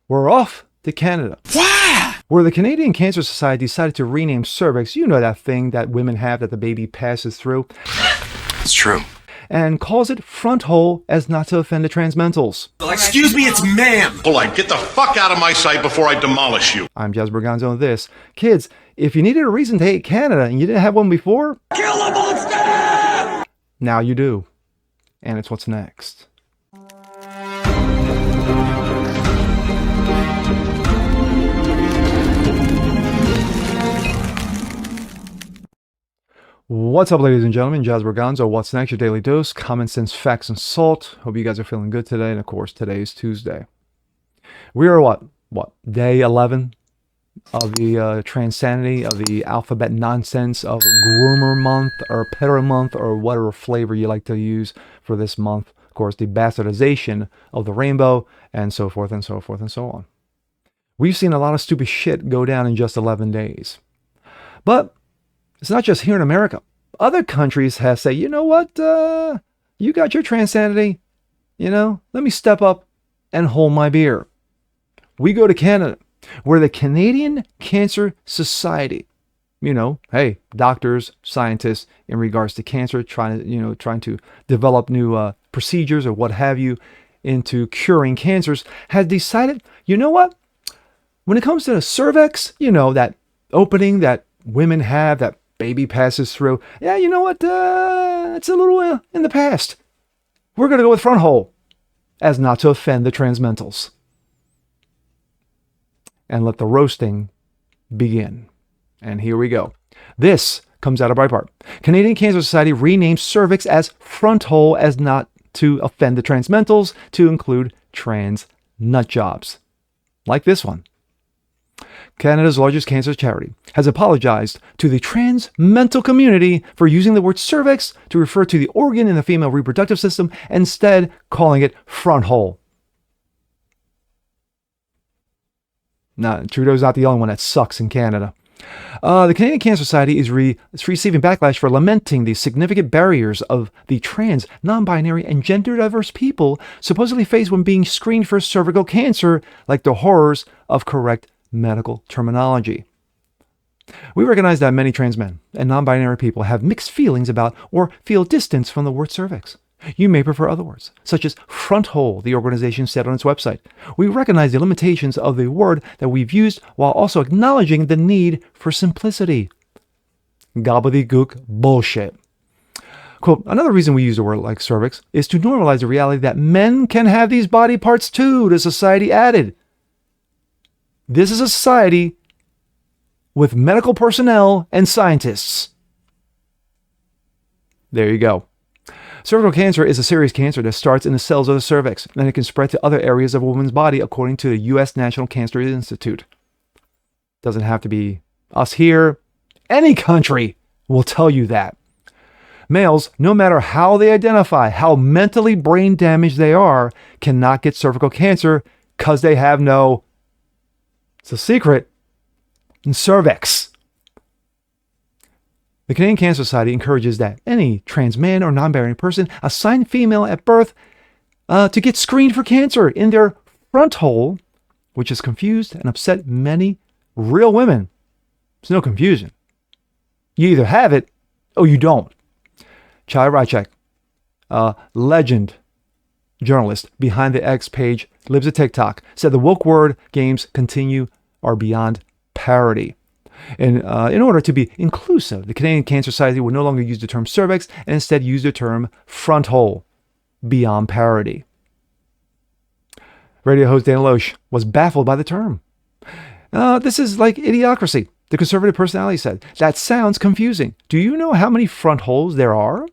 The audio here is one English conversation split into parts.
we're off to Canada. Wow! Where the Canadian Cancer Society decided to rename cervix, you know that thing that women have that the baby passes through, It's true. and calls it Fronthole as not to offend the transmentals. Excuse me, it's ma'am. Polite, get the fuck out of my sight before I demolish you. I'm Jazz Berganzo and this. Kids, if you needed a reason to hate Canada and you didn't have one before, Kill the monster! now you do. And it's what's next. What's up, ladies and gentlemen? Jazz Berganzo. What's next? Your daily dose, common sense, facts, and salt. Hope you guys are feeling good today. And of course, today is Tuesday. We are what? Day 11 of the transanity of the alphabet nonsense of groomer month or petter month or whatever flavor you like to use for this month. Of course, the bastardization of the rainbow and so forth and so forth and so on. We've seen a lot of stupid shit go down in just 11 days. But it's not just here in America. Other countries have said, you know what, you got your transanity, let me step up and hold my beer. We go to Canada, where the Canadian Cancer Society, hey, doctors, scientists in regards to cancer, trying to develop new procedures or what have you into curing cancers, has decided, you know what, when it comes to the cervix, that opening that women have, that baby passes through. Yeah, you know what? It's a little in the past. We're going to go with Fronthole as not to offend the transmentals. And let the roasting begin. And here we go. This comes out of Breitbart. Canadian Cancer Society renamed cervix as Fronthole as not to offend the transmentals to include trans nut jobs. Like this one. Canada's largest cancer charity has apologized to the trans mental community for using the word cervix to refer to the organ in the female reproductive system, instead calling it Fronthole. Now, Trudeau's not the only one that sucks in Canada. The Canadian Cancer Society is receiving backlash for lamenting the significant barriers of the trans, non-binary, and gender-diverse people supposedly face when being screened for cervical cancer, like the horrors of correct medical terminology. We recognize that many trans men and non-binary people have mixed feelings about or feel distance from the word cervix. You may prefer other words, such as Fronthole, the organization said on its website. We recognize the limitations of the word that we've used while also acknowledging the need for simplicity. Gobbledygook bullshit. Quote, another reason we use the word like cervix is to normalize the reality that men can have these body parts too, the society added. This is a society with medical personnel and scientists. There you go. Cervical cancer is a serious cancer that starts in the cells of the cervix, and it can spread to other areas of a woman's body, according to the U.S. National Cancer Institute. Doesn't have to be us here. Any country will tell you that. Males, no matter how they identify, how mentally brain damaged they are, cannot get cervical cancer because they have no, it's a secret, cervix. The Canadian Cancer Society encourages that any trans man or non-binary person assigned female at birth to get screened for cancer in their Fronthole, which has confused and upset many real women. There's no confusion. You either have it or you don't. Chai Rychek, legend journalist behind the X page, lives at TikTok, said the woke word games are beyond parody. In order to be inclusive, the Canadian Cancer Society will no longer use the term cervix and instead use the term Fronthole, beyond parody. Radio host Dana Loesch was baffled by the term. This is like idiocracy, the conservative personality said. That sounds confusing. Do you know how many Frontholes there are?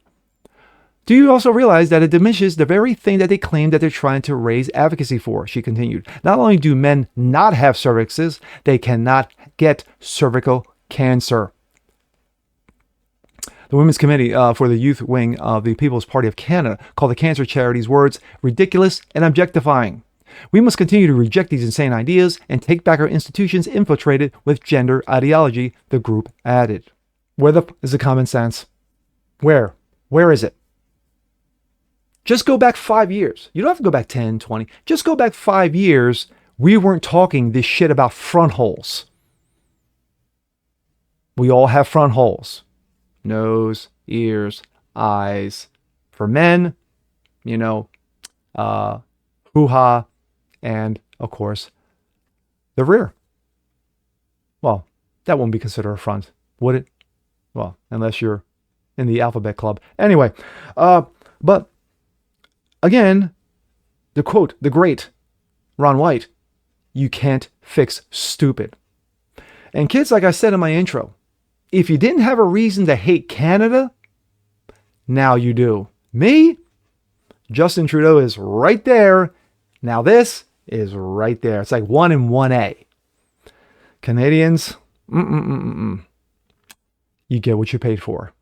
Do you also realize that it diminishes the very thing that they claim that they're trying to raise advocacy for? She continued. Not only do men not have cervixes, they cannot get cervical cancer. The Women's Committee for the Youth Wing of the People's Party of Canada called the cancer charity's words ridiculous and objectifying. We must continue to reject these insane ideas and take back our institutions infiltrated with gender ideology, the group added. Where is the common sense? Where? Where is it? Just go back 5 years. You don't have to go back 10, 20. Just go back 5 years We weren't talking this shit about front holes. We all have front holes. Nose, ears, eyes. For men, hoo-ha, and, of course, the rear. Well, that won't be considered a front, would it? Well, unless you're in the alphabet club. Anyway, but again, the quote, the great Ron White, you can't fix stupid. And kids, like I said in my intro, if you didn't have a reason to hate Canada, now you do. Me? Justin Trudeau is right there. Now this is right there. It's like 1 and 1A. Canadians, you get what you paid for.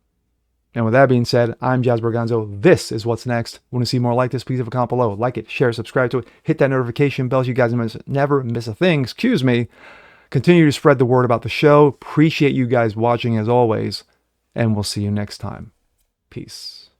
And with that being said, I'm Jazz Borganzo. This is What's Next. Want to see more like this? Please leave a comment below. Like it, share, subscribe to it. Hit that notification bell so you guys never miss a thing. Excuse me. Continue to spread the word about the show. Appreciate you guys watching as always. And we'll see you next time. Peace.